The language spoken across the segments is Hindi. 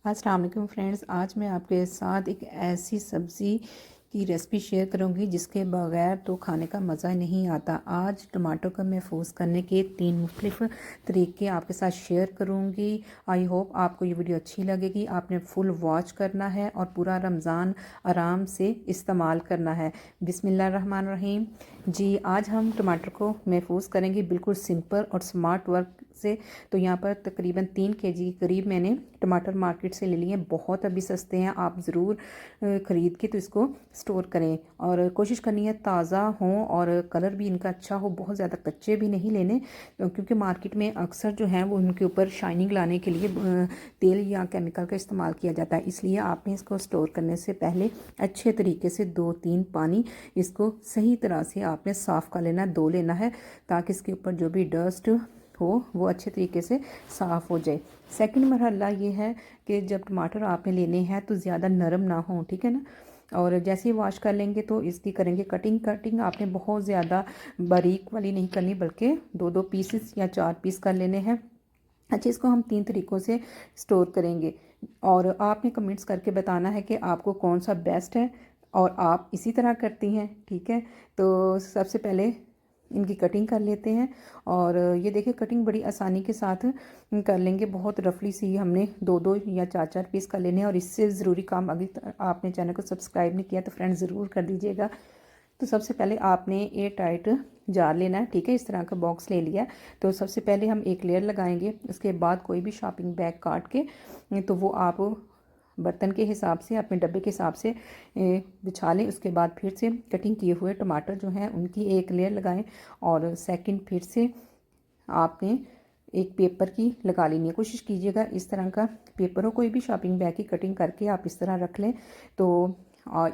अस्सलाम वालेकुम फ्रेंड्स, आज मैं आपके साथ एक ऐसी सब्ज़ी की रेसिपी शेयर करूंगी जिसके बगैर तो खाने का मज़ा नहीं आता। आज टमाटो का महफूज करने के 3 मुख्तलिफ तरीके आपके साथ शेयर करूंगी। आई होप आपको ये वीडियो अच्छी लगेगी। आपने फुल वॉच करना है और पूरा रमज़ान आराम से इस्तेमाल करना है। बिस्मिल्लाहिर्रहमानिर्रहीम। जी, आज हम टमाटर को महफूज करेंगे बिल्कुल सिंपल और स्मार्ट वर्क से। तो यहाँ पर तकरीबन 3 केजी करीब मैंने टमाटर मार्केट से ले लिए हैं। बहुत अभी सस्ते हैं, आप ज़रूर ख़रीद के तो इसको स्टोर करें और कोशिश करनी है ताज़ा हों और कलर भी इनका अच्छा हो। बहुत ज़्यादा कच्चे भी नहीं लेने, क्योंकि मार्केट में अक्सर जो है वो उनके ऊपर शाइनिंग लाने के लिए तेल या केमिकल का इस्तेमाल किया जाता है। इसलिए आपने इसको स्टोर करने से पहले अच्छे तरीके से 2-3 पानी इसको सही तरह से आपने साफ़ कर लेना, धो लेना है, ताकि इसके ऊपर जो भी डस्ट हो वो अच्छे तरीके से साफ़ हो जाए। सेकंड मरहला ये है कि जब टमाटर आपने लेने हैं तो ज़्यादा नरम ना हो, ठीक है ना। और जैसे ही वॉश कर लेंगे तो इसकी करेंगे कटिंग आपने बहुत ज़्यादा बारीक वाली नहीं करनी, बल्कि 2-2 पीसेस या 4 पीस कर लेने हैं। अच्छा, इसको हम 3 तरीक़ों से स्टोर करेंगे और आपने कमेंट्स करके बताना है कि आपको कौन सा बेस्ट है और आप इसी तरह करती हैं, ठीक है। तो सबसे पहले इनकी कटिंग कर लेते हैं और ये देखिए कटिंग बड़ी आसानी के साथ कर लेंगे। बहुत रफली सी हमने 2-2 या 4-4 पीस कर लेने हैं। और इससे ज़रूरी काम, अभी आपने चैनल को सब्सक्राइब नहीं किया तो फ्रेंड्स ज़रूर कर दीजिएगा। तो सबसे पहले आपने एयर टाइट जार लेना है, ठीक है। इस तरह का बॉक्स ले लिया। तो सबसे पहले हम एक लेयर लगाएंगे, उसके बाद कोई भी शॉपिंग बैग काट के तो वो आप बर्तन के हिसाब से, अपने डब्बे के हिसाब से बिछा लें। उसके बाद फिर से कटिंग किए हुए टमाटर जो हैं उनकी एक लेयर लगाएं और सेकंड फिर से आपने एक पेपर की लगा लेनी है। कोशिश कीजिएगा इस तरह का पेपर हो, कोई भी शॉपिंग बैग की कटिंग करके आप इस तरह रख लें तो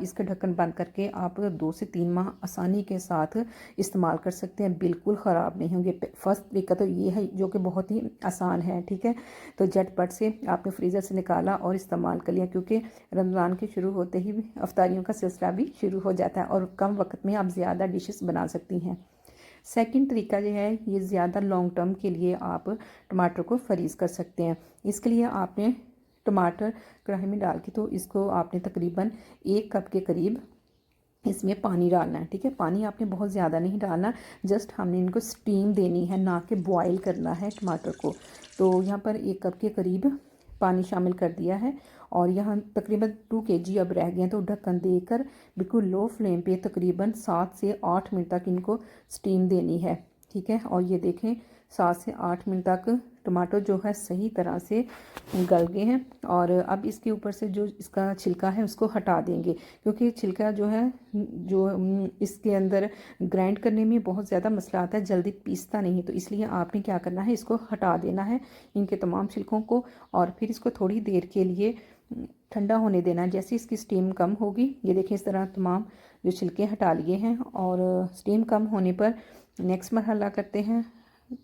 इसका ढक्कन बंद करके आप 2 से 3 माह आसानी के साथ इस्तेमाल कर सकते हैं, बिल्कुल ख़राब नहीं होंगे। फर्स्ट तरीका तो ये है जो कि बहुत ही आसान है, ठीक है। तो झटपट से आपने फ्रीज़र से निकाला और इस्तेमाल कर लिया, क्योंकि रमज़ान के शुरू होते ही अफ्तारियों का सिलसिला भी शुरू हो जाता है और कम वक्त में आप ज़्यादा डिशेस बना सकती हैं। सेकंड तरीका जो है ये ज़्यादा लॉन्ग टर्म के लिए आप टमाटर को फ्रीज़ कर सकते हैं। इसके लिए आपने टमाटर कढ़ाई में डाल के तो इसको आपने तकरीबन 1 कप के करीब इसमें पानी डालना है, ठीक है। पानी आपने बहुत ज़्यादा नहीं डालना, जस्ट हमने इनको स्टीम देनी है, ना कि बॉयल करना है टमाटर को। तो यहाँ पर 1 कप के करीब पानी शामिल कर दिया है और यहाँ तकरीबन 2 केजी अब रह गए हैं। तो ढक्कन देकर बिल्कुल लो फ्लेम पे तकरीबन 7 से 8 मिनट तक इनको स्टीम देनी है, ठीक है। और ये देखें 7 से 8 मिनट तक टमाटर जो है सही तरह से गल गए हैं। और अब इसके ऊपर से जो इसका छिलका है उसको हटा देंगे, क्योंकि छिलका जो है जो इसके अंदर ग्राइंड करने में बहुत ज़्यादा मसला आता है, जल्दी पीसता नहीं है। तो इसलिए आपने क्या करना है, इसको हटा देना है इनके तमाम छिलकों को और फिर इसको थोड़ी देर के लिए ठंडा होने देना है। जैसे इसकी स्टीम कम होगी, ये देखें इस तरह तमाम जो छिलके हटा लिए हैं और स्टीम कम होने पर नेक्स्ट मरहला करते हैं।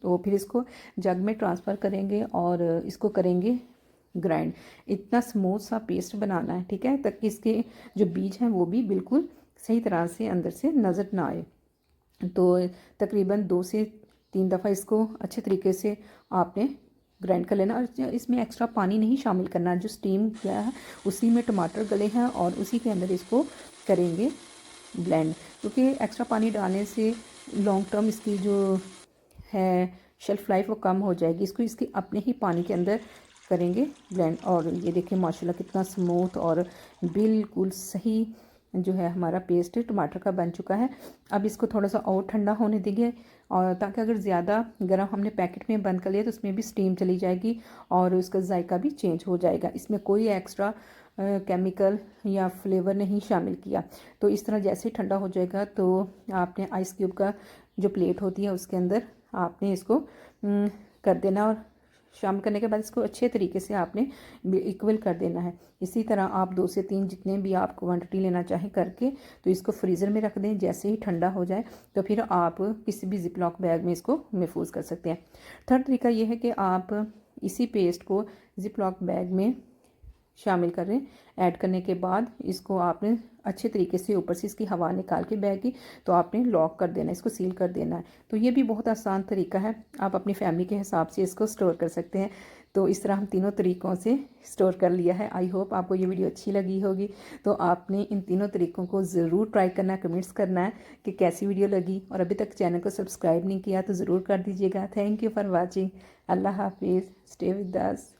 तो फिर इसको जग में ट्रांसफ़र करेंगे और इसको करेंगे ग्राइंड। इतना स्मूथ सा पेस्ट बनाना है, ठीक है, ताकि इसके जो बीज हैं वो भी बिल्कुल सही तरह से अंदर से नज़र ना आए। तो तकरीबन 2 से 3 दफ़ा इसको अच्छे तरीके से आपने ग्राइंड कर लेना और इसमें एक्स्ट्रा पानी नहीं शामिल करना। जो स्टीम किया है उसी में टमाटर गले हैं और उसी के अंदर इसको करेंगे ब्लेंड, क्योंकि एक्स्ट्रा पानी डालने से लॉन्ग टर्म इसकी जो है शेल्फ़ लाइफ वो कम हो जाएगी। इसको इसके अपने ही पानी के अंदर करेंगे ब्लेंड। और ये देखिए माशाल्लाह कितना स्मूथ और बिल्कुल सही जो है हमारा पेस्ट टमाटर का बन चुका है। अब इसको थोड़ा सा और ठंडा होने देंगे, और ताकि अगर ज़्यादा गर्म हमने पैकेट में बंद कर लिया तो उसमें भी स्टीम चली जाएगी और उसका जायका भी चेंज हो जाएगा। इसमें कोई एक्स्ट्रा केमिकल या फ्लेवर नहीं शामिल किया। तो इस तरह जैसे ही ठंडा हो जाएगा तो आपने आइस क्यूब का जो प्लेट होती है उसके अंदर आपने इसको कर देना और शामिल करने के बाद इसको अच्छे तरीके से आपने इक्वल कर देना है। इसी तरह आप 2 से 3 जितने भी आप क्वांटिटी लेना चाहें करके तो इसको फ्रीज़र में रख दें। जैसे ही ठंडा हो जाए तो फिर आप किसी भी जिपलॉक बैग में इसको महफूज कर सकते हैं। थर्ड तरीका ये है कि आप इसी पेस्ट को जिपलॉक बैग में शामिल करें। ऐड करने के बाद इसको आपने अच्छे तरीके से ऊपर से इसकी हवा निकाल के बैग की तो आपने लॉक कर देना है, इसको सील कर देना है। तो ये भी बहुत आसान तरीका है, आप अपनी फैमिली के हिसाब से इसको स्टोर कर सकते हैं। तो इस तरह हम तीनों तरीक़ों से स्टोर कर लिया है। आई होप आपको ये वीडियो अच्छी लगी होगी। तो आपने इन तीनों तरीक़ों को ज़रूर ट्राई करना है, कमेंट्स करना है कि कैसी वीडियो लगी, और अभी तक चैनल को सब्सक्राइब नहीं किया तो ज़रूर कर दीजिएगा। Thank you for watching. अल्लाह हाफिज़। Stay with us.